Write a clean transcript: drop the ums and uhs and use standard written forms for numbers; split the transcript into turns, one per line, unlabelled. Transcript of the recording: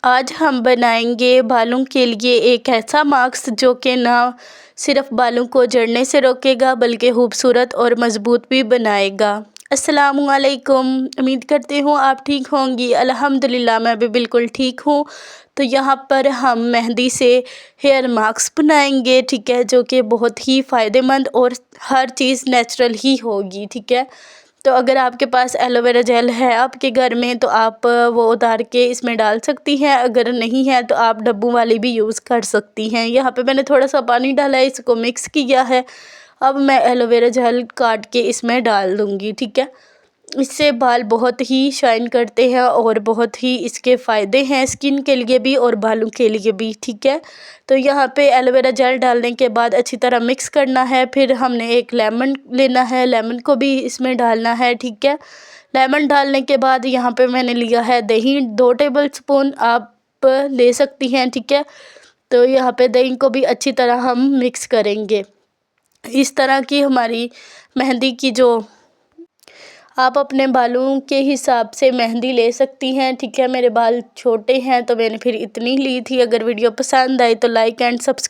आज हम बनाएंगे बालों के लिए एक ऐसा मास्क जो कि ना सिर्फ बालों को झड़ने से रोकेगा बल्कि खूबसूरत और मज़बूत भी बनाएगा। अस्सलामुअलैकुम, उम्मीद करती हूँ आप ठीक होंगी। अल्हम्दुलिल्लाह मैं भी बिल्कुल ठीक हूँ। तो यहाँ पर हम मेहंदी से हेयर मास्क बनाएंगे, ठीक है, जो कि बहुत ही फ़ायदेमंद और हर चीज़ नेचुरल ही होगी, ठीक है। तो अगर आपके पास एलोवेरा जेल है आपके घर में तो आप वो उतार के इसमें डाल सकती हैं, अगर नहीं है तो आप डब्बू वाली भी यूज़ कर सकती हैं। यहाँ पे मैंने थोड़ा सा पानी डाला है, इसको मिक्स किया है। अब मैं एलोवेरा जेल काट के इसमें डाल दूँगी, ठीक है। इससे बाल बहुत ही शाइन करते हैं और बहुत ही इसके फ़ायदे हैं स्किन के लिए भी और बालों के लिए भी, ठीक है। तो यहाँ पे एलोवेरा जेल डालने के बाद अच्छी तरह मिक्स करना है। फिर हमने एक लेमन लेना है, लेमन को भी इसमें डालना है, ठीक है। लेमन डालने के बाद यहाँ पे मैंने लिया है दही, 2 टेबल स्पून आप ले सकती हैं, ठीक है। तो यहाँ पे दही को भी अच्छी तरह हम मिक्स करेंगे। इस तरह की हमारी मेहंदी की जो आप अपने बालों के हिसाब से मेहंदी ले सकती हैं, ठीक है। मेरे बाल छोटे हैं तो मैंने फिर इतनी ली थी। अगर वीडियो पसंद आई तो लाइक एंड सब्सक्राइब